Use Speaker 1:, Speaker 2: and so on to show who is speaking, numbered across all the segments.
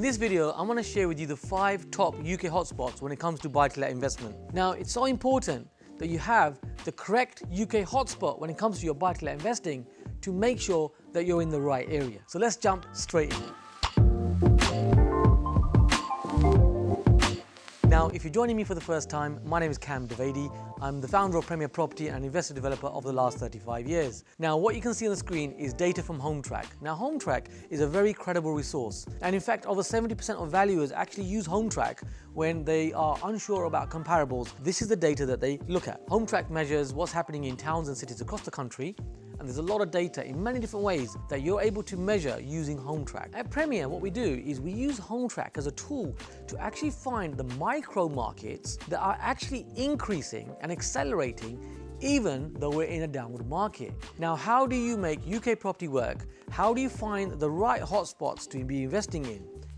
Speaker 1: In this video, I'm going to share with you the 5 top UK hotspots when it comes to buy-to-let investment. Now, it's so important that you have the correct UK hotspot when it comes to your buy-to-let investing to make sure that you're in the right area. So let's jump straight in. Now, if you're joining me for the first time, my name is Cam Devady. I'm the founder of Premier Property and investor developer of the last 35 years. Now, what you can see on the screen is data from HomeTrack. Now, HomeTrack is a very credible resource. And in fact, over 70% of valuers actually use HomeTrack when they are unsure about comparables. This is the data that they look at. HomeTrack measures what's happening in towns and cities across the country. And there's a lot of data in many different ways that you're able to measure using HomeTrack. At Premier, what we do is we use HomeTrack as a tool to actually find the micro markets that are actually increasing and accelerating even though we're in a downward market. Now, how do you make UK property work? How do you find the right hotspots to be investing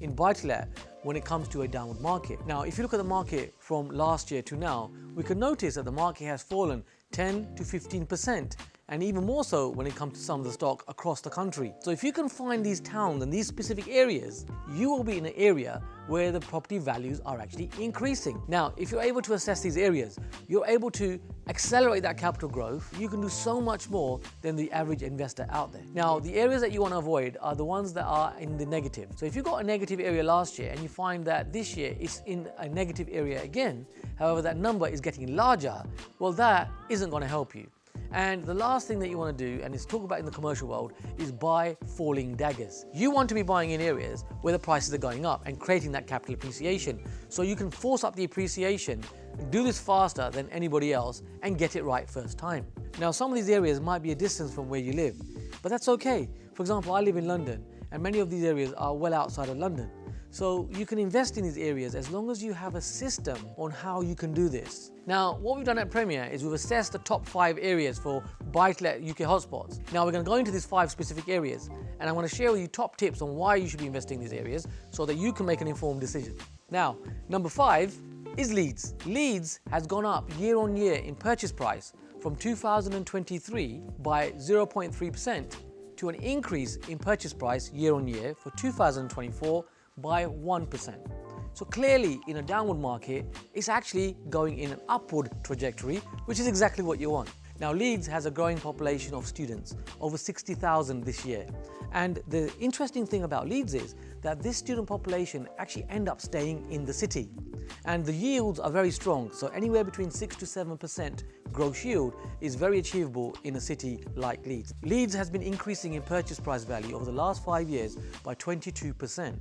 Speaker 1: in buy-to-let when it comes to a downward market? Now, if you look at the market from last year to now, we can notice that the market has fallen 10 to 15%. And even more so when it comes to some of the stock across the country. So if you can find these towns and these specific areas, you will be in an area where the property values are actually increasing. Now, if you're able to assess these areas, you're able to accelerate that capital growth. You can do so much more than the average investor out there. Now, the areas that you want to avoid are the ones that are in the negative. So if you got a negative area last year and you find that this year it's in a negative area again, however, that number is getting larger, well, that isn't going to help you. And the last thing that you want to do, and it's talked about in the commercial world, is buy falling daggers. You want to be buying in areas where the prices are going up and creating that capital appreciation. So you can force up the appreciation, do this faster than anybody else, and get it right first time. Now, some of these areas might be a distance from where you live, but that's okay. For example, I live in London, and many of these areas are well outside of London. So you can invest in these areas as long as you have a system on how you can do this. Now, what we've done at Premier is we've assessed the top 5 areas for buy-to-let UK hotspots. Now, we're going to go into these 5 specific areas, and I want to share with you top tips on why you should be investing in these areas so that you can make an informed decision. Now, number 5 is Leeds. Leeds has gone up year on year in purchase price from 2023 by 0.3% to an increase in purchase price year on year for 2024 by 1%. So clearly, in a downward market, it's actually going in an upward trajectory, which is exactly what you want. Now, Leeds has a growing population of students, over 60,000 this year. And the interesting thing about Leeds is that this student population actually end up staying in the city. And the yields are very strong, so anywhere between 6 to 7% gross yield is very achievable in a city like Leeds. Leeds has been increasing in purchase price value over the last 5 years by 22%.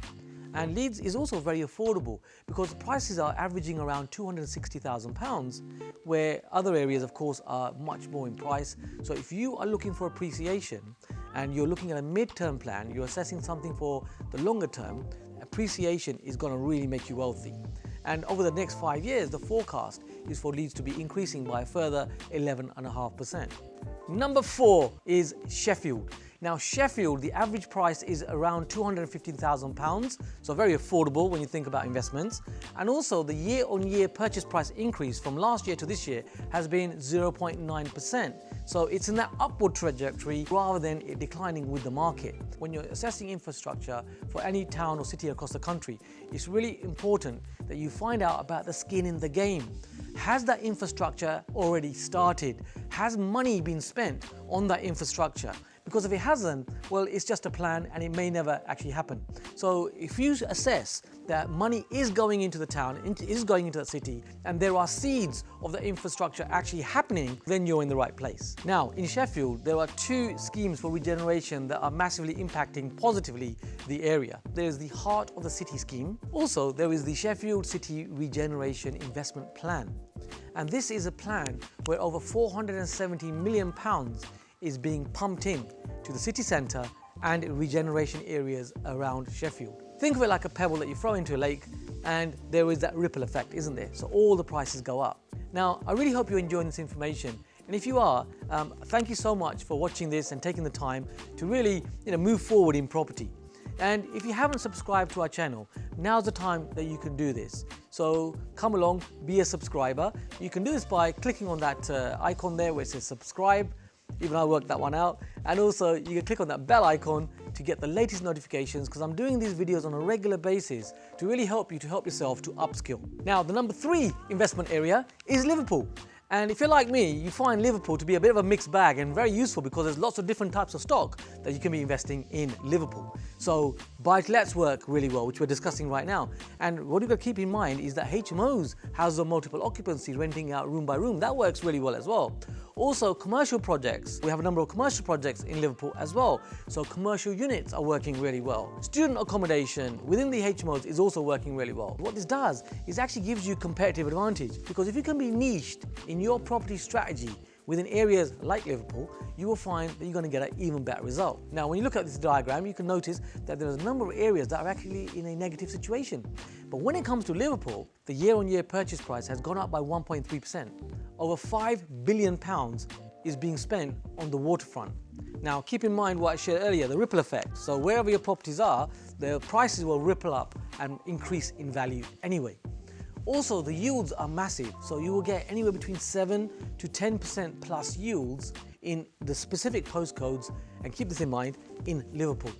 Speaker 1: And Leeds is also very affordable because the prices are averaging around £260,000, where other areas, of course, are much more in price. So if you are looking for appreciation and you're looking at a mid-term plan, you're assessing something for the longer term, appreciation is going to really make you wealthy. And over the next 5 years, the forecast is for Leeds to be increasing by a further 11.5%. Number 4 is Sheffield. Now, Sheffield, the average price is around £215,000, so very affordable when you think about investments. And also, the year-on-year purchase price increase from last year to this year has been 0.9%. So it's in that upward trajectory rather than it declining with the market. When you're assessing infrastructure for any town or city across the country, it's really important that you find out about the skin in the game. Has that infrastructure already started? Has money been spent on that infrastructure? Because if it hasn't, well, it's just a plan and it may never actually happen. So if you assess that money is going into the town, is going into the city, and there are seeds of the infrastructure actually happening, then you're in the right place. Now, in Sheffield, there are 2 schemes for regeneration that are massively impacting positively the area. There is the Heart of the City scheme. Also, there is the Sheffield City Regeneration Investment Plan. And this is a plan where over £470 million is being pumped in to the city centre and regeneration areas around Sheffield. Think of it like a pebble that you throw into a lake, and there is that ripple effect, isn't there? So all the prices go up. Now, I really hope you're enjoying this information. And if you are, thank you so much for watching this and taking the time to really move forward in property. And if you haven't subscribed to our channel, now's the time that you can do this. So come along, be a subscriber. You can do this by clicking on that icon there where it says subscribe. Even I worked that one out. And also you can click on that bell icon to get the latest notifications, because I'm doing these videos on a regular basis to really help you to help yourself to upskill. Now, the number 3 investment area is Liverpool. And if you're like me, you find Liverpool to be a bit of a mixed bag and very useful, because there's lots of different types of stock that you can be investing in Liverpool. So buy-to-lets work really well, which we're discussing right now. And what you've got to keep in mind is that HMOs, houses of multiple occupancy, renting out room by room, that works really well as well. Also, commercial projects. We have a number of commercial projects in Liverpool as well. So commercial units are working really well. Student accommodation within the HMOs is also working really well. What this does is actually gives you competitive advantage, because if you can be niched in your property strategy within areas like Liverpool, you will find that you're going to get an even better result. Now, when you look at this diagram, you can notice that there's a number of areas that are actually in a negative situation. But when it comes to Liverpool, the year-on-year purchase price has gone up by 1.3%. Over £5 billion is being spent on the waterfront. Now, keep in mind what I shared earlier, the ripple effect. So wherever your properties are, the prices will ripple up and increase in value anyway. Also, the yields are massive, so you will get anywhere between 7 to 10% plus yields in the specific postcodes, and keep this in mind, in Liverpool.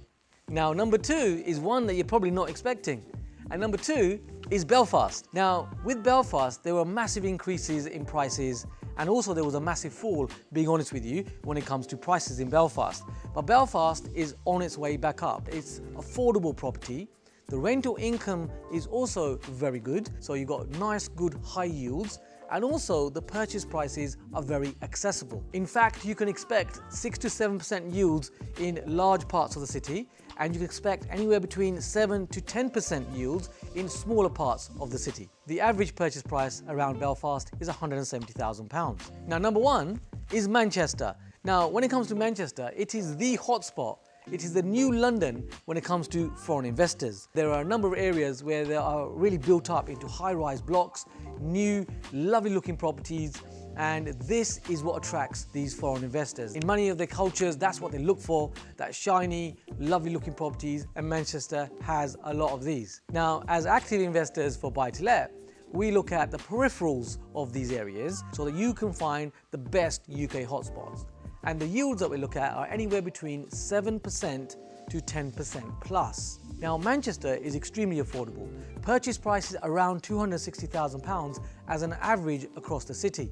Speaker 1: Now, number 2 is one that you're probably not expecting, and number 2 is Belfast. Now, with Belfast, there were massive increases in prices, and also there was a massive fall, being honest with you, when it comes to prices in Belfast. But Belfast is on its way back up. It's affordable property. The rental income is also very good, so you've got nice, good, high yields, and also the purchase prices are very accessible. In fact, you can expect 6 to 7% yields in large parts of the city, and you can expect anywhere between 7 to 10% yields in smaller parts of the city. The average purchase price around Belfast is £170,000. Now, number 1 is Manchester. Now, when it comes to Manchester, it is the hotspot. It is the new London when it comes to foreign investors. There are a number of areas where they are really built up into high-rise blocks, new, lovely-looking properties, and this is what attracts these foreign investors. In many of their cultures, that's what they look for, that shiny, lovely-looking properties, and Manchester has a lot of these. Now, as active investors for buy-to-let, we look at the peripherals of these areas so that you can find the best UK hotspots. And the yields that we look at are anywhere between 7% to 10% plus. Now, Manchester is extremely affordable. Purchase prices around £260,000 as an average across the city.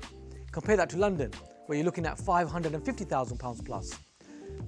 Speaker 1: Compare that to London, where you're looking at £550,000 plus.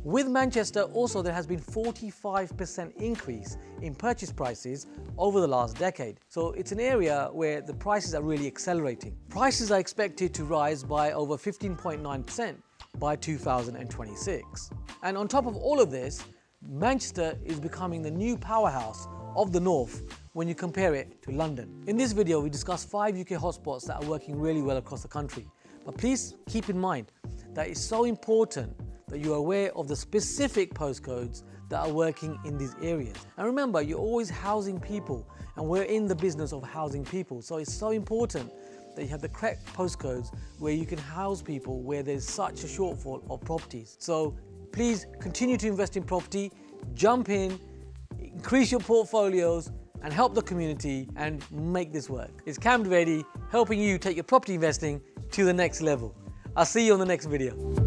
Speaker 1: With Manchester, also there has been 45% increase in purchase prices over the last decade. So it's an area where the prices are really accelerating. Prices are expected to rise by over 15.9% by 2026. And on top of all of this, Manchester is becoming the new powerhouse of the north when you compare it to London. In this video, we discuss 5 UK hotspots that are working really well across the country. But please keep in mind that it's so important that you are aware of the specific postcodes that are working in these areas. And remember, you're always housing people, and we're in the business of housing people. So it's so important that you have the correct postcodes where you can house people where there's such a shortfall of properties. So please continue to invest in property, jump in, increase your portfolios, and help the community and make this work. It's Cam Devady helping you take your property investing to the next level. I'll see you on the next video.